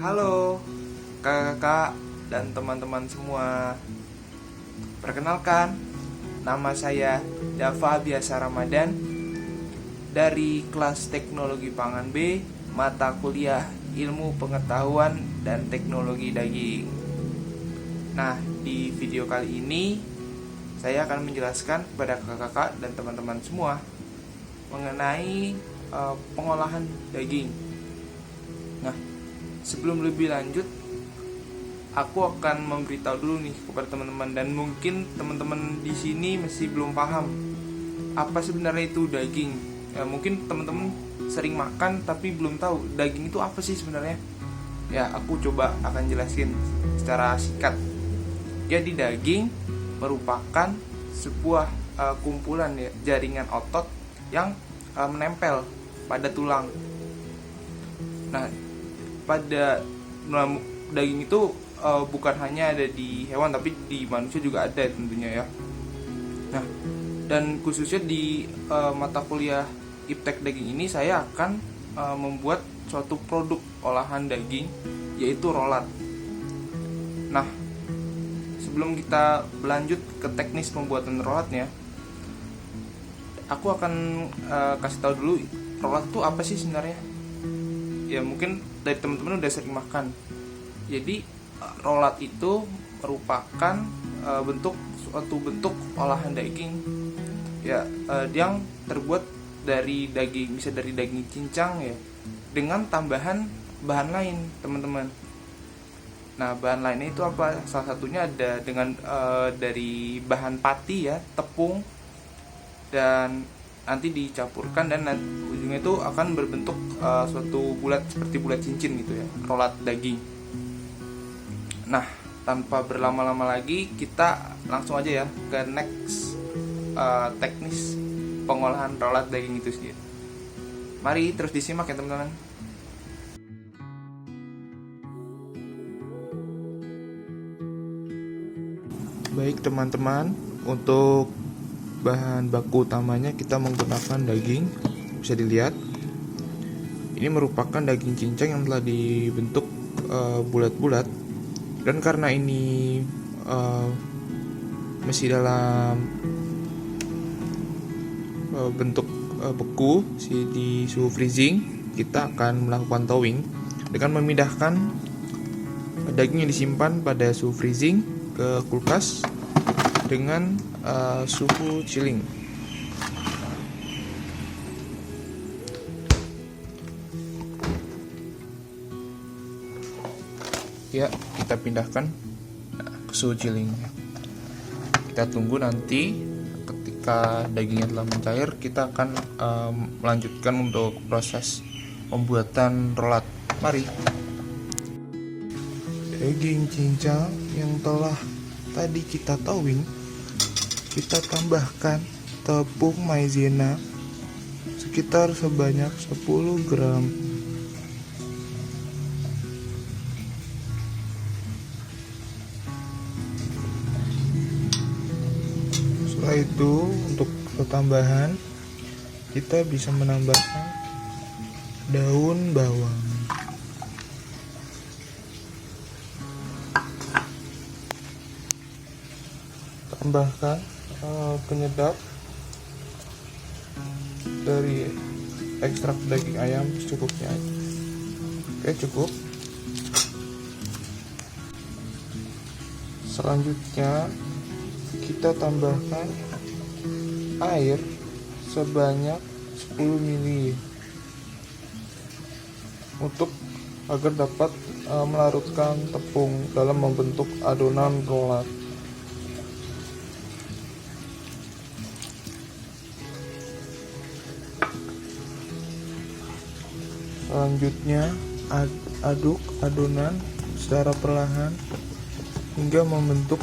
Halo kakak-kakak dan teman-teman semua. Perkenalkan, nama saya Dava Biasa Ramadan dari kelas Teknologi Pangan B, mata kuliah Ilmu Pengetahuan dan Teknologi Daging. Nah, di video kali ini saya akan menjelaskan kepada kakak-kakak dan teman-teman semua mengenai pengolahan daging. Nah, sebelum lebih lanjut, aku akan memberitahu dulu nih kepada teman-teman, dan mungkin teman-teman di sini masih belum paham apa sebenarnya itu daging. Ya, mungkin teman-teman sering makan tapi belum tahu daging itu apa sih sebenarnya. Ya, aku coba akan jelasin secara singkat. Jadi daging merupakan sebuah kumpulan ya, jaringan otot yang menempel pada tulang. Nah, pada daging itu bukan hanya ada di hewan tapi di manusia juga ada tentunya ya. Nah, dan khususnya di mata kuliah Iptek Daging ini saya akan membuat suatu produk olahan daging, yaitu rolat. Nah, sebelum kita berlanjut ke teknis pembuatan rolatnya, aku akan kasih tahu dulu rolat itu apa sih sebenarnya. Ya, mungkin dari teman-teman udah sering makan. Jadi rolat itu merupakan suatu bentuk olahan daging ya, yang terbuat dari daging, bisa dari daging cincang ya, dengan tambahan bahan lain, teman-teman. Nah, bahan lainnya itu apa? Salah satunya ada dengan dari bahan pati ya, tepung, dan nanti dicampurkan, dan ujungnya itu akan berbentuk suatu bulat seperti bulat cincin gitu ya, rolat daging. Nah, tanpa berlama-lama lagi, kita langsung aja ya ke next teknis pengolahan rolat daging itu sendiri. Mari terus disimak ya teman-teman. Baik teman-teman, untuk bahan baku utamanya kita menggunakan daging. Bisa dilihat, ini merupakan daging cincang yang telah dibentuk bulat-bulat. Dan karena ini masih dalam bentuk beku di suhu freezing, kita akan melakukan thawing dengan memindahkan daging yang disimpan pada suhu freezing ke kulkas dengan suhu chilling. Ya, kita pindahkan ke suhu chilling. Kita tunggu nanti ketika dagingnya telah mencair, kita akan melanjutkan untuk proses pembuatan rolat. Mari. Daging cincang yang telah tadi kita thawing, kita tambahkan tepung maizena sekitar sebanyak 10 gram. Setelah itu, untuk tambahan kita bisa menambahkan daun bawang, tambahkan penyedap dari ekstrak daging ayam secukupnya. Oke, cukup. Selanjutnya kita tambahkan air sebanyak 10 ml untuk agar dapat melarutkan tepung dalam membentuk adonan rolat. Selanjutnya aduk adonan secara perlahan hingga membentuk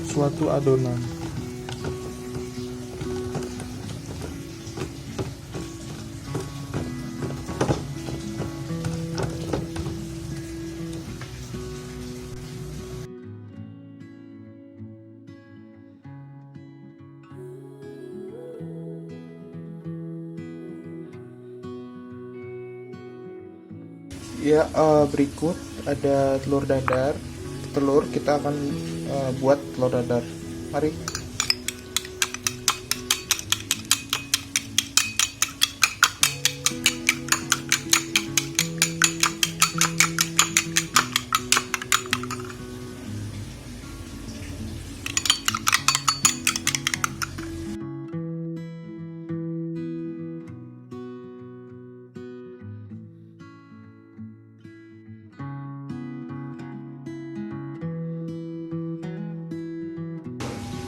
suatu adonan. Ya, berikut ada telur dadar. Kita akan buat telur dadar. Mari.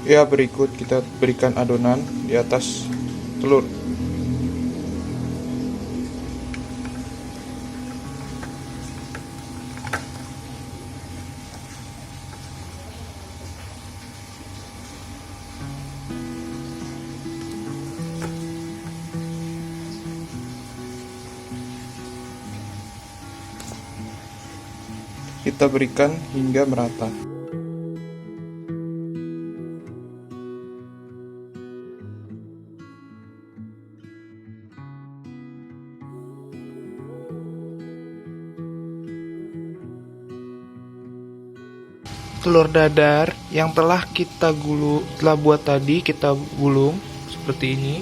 Ya, berikut kita berikan adonan di atas telur. Kita berikan hingga merata. Telur dadar yang telah buat tadi kita gulung seperti ini.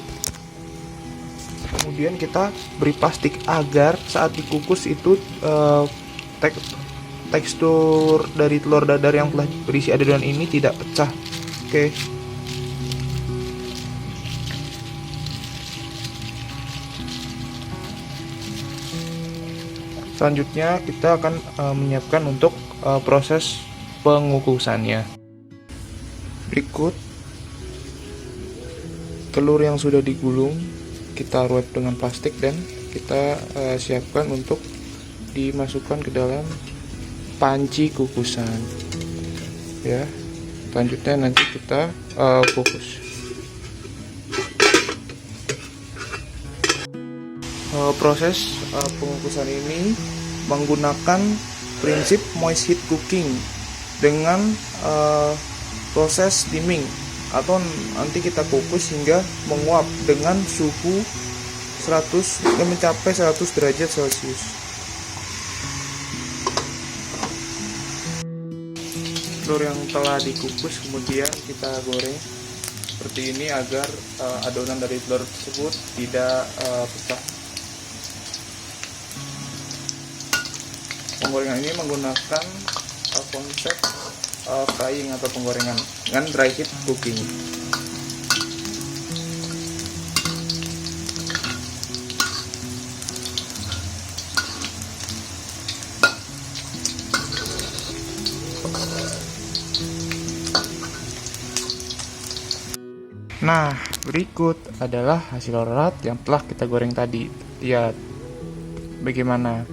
Kemudian kita beri plastik agar saat dikukus itu tekstur dari telur dadar yang telah berisi adonan ini tidak pecah. Oke. Selanjutnya kita akan menyiapkan untuk proses pengukusannya. Berikut telur yang sudah digulung kita wrap dengan plastik dan kita siapkan untuk dimasukkan ke dalam panci kukusan. Ya, selanjutnya nanti kita kukus. Proses pengukusan ini menggunakan prinsip moist heat cooking dengan proses steaming, atau nanti kita kukus hingga menguap dengan suhu 100 yang mencapai 100 derajat Celcius. Telur yang telah dikukus kemudian kita goreng seperti ini agar adonan dari telur tersebut tidak pecah. Penggorengan ini menggunakan konsep frying atau penggorengan dengan dry heat cooking. Nah, berikut adalah hasil rorat yang telah kita goreng tadi. Lihat bagaimana.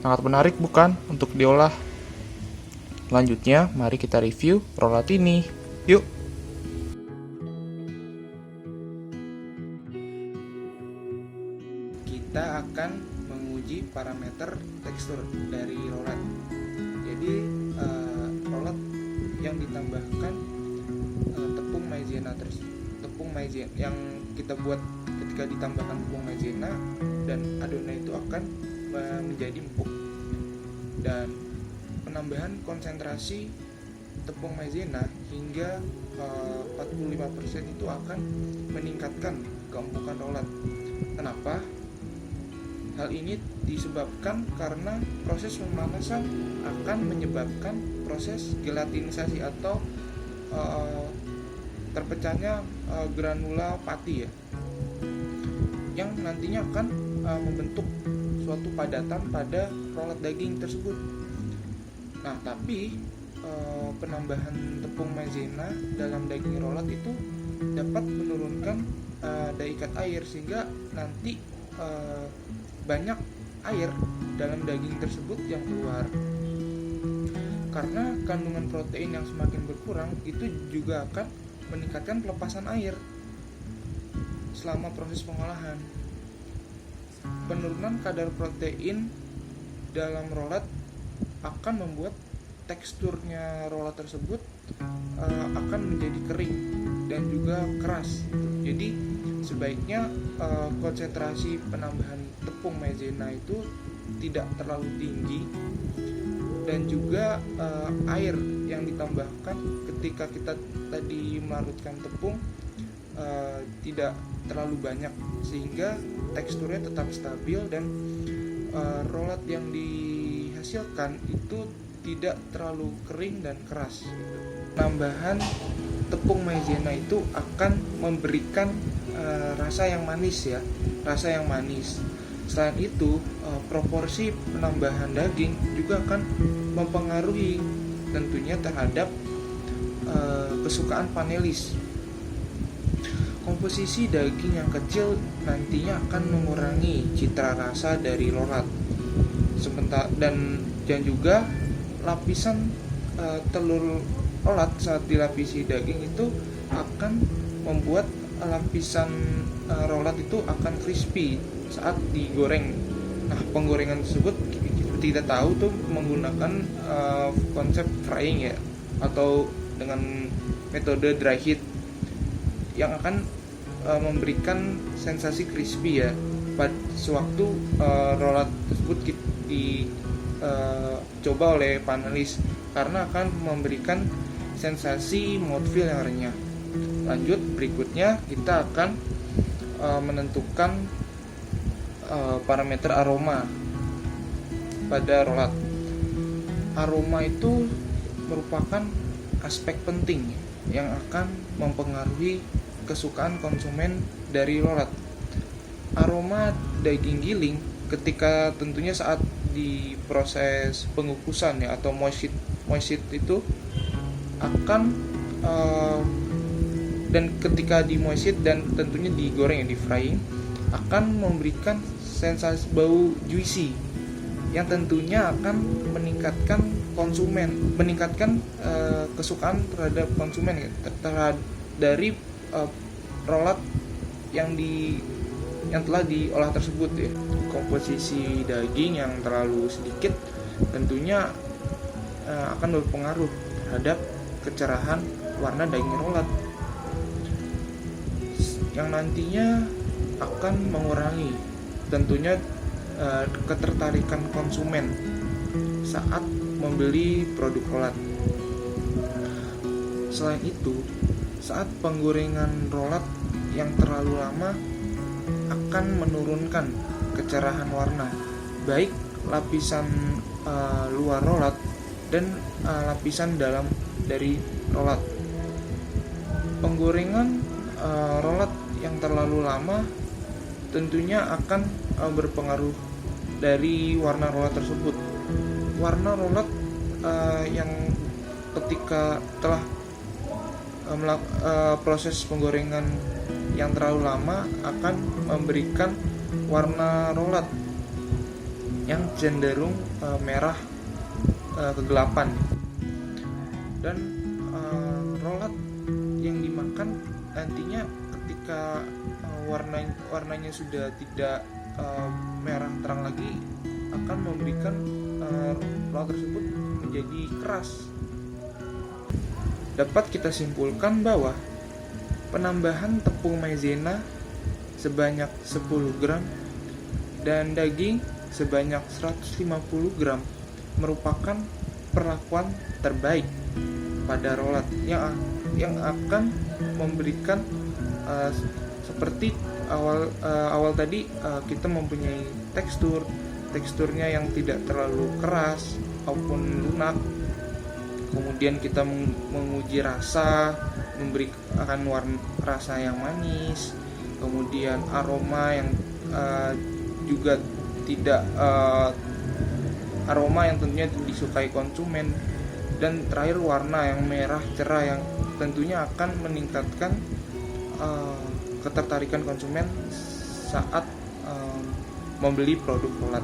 Sangat menarik bukan untuk diolah? Selanjutnya, mari kita review rolat ini. Yuk! Kita akan menguji parameter tekstur dari rolat. Jadi, rolat yang ditambahkan tepung maizena yang kita buat ketika ditambahkan tepung maizena dan adonan itu akan menjadi empuk, dan penambahan konsentrasi tepung maizena hingga 45% itu akan meningkatkan keempukan rolat. Kenapa? Hal ini disebabkan karena proses pemanasan akan menyebabkan proses gelatinisasi atau terpecahnya granula pati, ya, yang nantinya akan membentuk suatu padatan pada rolat daging tersebut. Nah, tapi penambahan tepung maizena dalam daging rolat itu dapat menurunkan daya ikat air sehingga nanti banyak air dalam daging tersebut yang keluar. Karena kandungan protein yang semakin berkurang itu juga akan meningkatkan pelepasan air selama proses pengolahan. Penurunan kadar protein dalam rolat akan membuat teksturnya rolat tersebut akan menjadi kering dan juga keras. Jadi sebaiknya konsentrasi penambahan tepung maizena itu tidak terlalu tinggi, dan juga air yang ditambahkan ketika kita tadi melarutkan tepung tidak terlalu banyak, sehingga teksturnya tetap stabil dan rolat yang dihasilkan itu tidak terlalu kering dan keras. Tambahan tepung maizena itu akan memberikan rasa yang manis ya, rasa yang manis. Selain itu, proporsi penambahan daging juga akan mempengaruhi tentunya terhadap kesukaan panelis. Komposisi daging yang kecil nantinya akan mengurangi citra rasa dari rolat. Dan juga lapisan telur rolat saat dilapisi daging itu akan membuat lapisan rolat itu akan crispy saat digoreng. Nah, penggorengan tersebut seperti kita tahu tuh menggunakan konsep frying ya, atau dengan metode dry heat yang akan memberikan sensasi crispy ya pada sewaktu rolat tersebut dicoba oleh panelis, karena akan memberikan sensasi mouthfeel yang renyah. Lanjut, berikutnya kita akan menentukan parameter aroma pada rolat. Aroma itu merupakan aspek penting yang akan mempengaruhi kesukaan konsumen dari rolat. Aroma daging giling ketika tentunya saat di proses pengukusan ya, atau moist itu akan dan ketika di moist dan tentunya digoreng ya, di frying, akan memberikan sensasi bau juicy yang tentunya akan meningkatkan kesukaan terhadap konsumen ya, dari rolat yang telah diolah tersebut ya. Komposisi daging yang terlalu sedikit tentunya akan berpengaruh terhadap kecerahan warna daging rolat, yang nantinya akan mengurangi tentunya ketertarikan konsumen saat membeli produk rolat. Selain itu, saat penggorengan rolat yang terlalu lama akan menurunkan kecerahan warna, baik lapisan luar rolat dan lapisan dalam dari rolat. Penggorengan rolat yang terlalu lama tentunya akan berpengaruh dari warna rolat tersebut. Warna rolat yang ketika telah proses penggorengan yang terlalu lama akan memberikan warna rolat yang cenderung merah kegelapan, dan rolat yang dimakan nantinya ketika warnanya sudah tidak merah terang lagi akan memberikan rolat tersebut menjadi keras. Dapat kita simpulkan bahwa penambahan tepung maizena sebanyak 10 gram dan daging sebanyak 150 gram merupakan perlakuan terbaik pada rolat yang akan memberikan seperti awal tadi kita mempunyai teksturnya yang tidak terlalu keras maupun lunak. Kemudian kita menguji rasa, memberikan rasa yang manis, kemudian aroma yang juga tidak aroma yang tentunya disukai konsumen, dan terakhir warna yang merah cerah yang tentunya akan meningkatkan ketertarikan konsumen saat membeli produk rolat.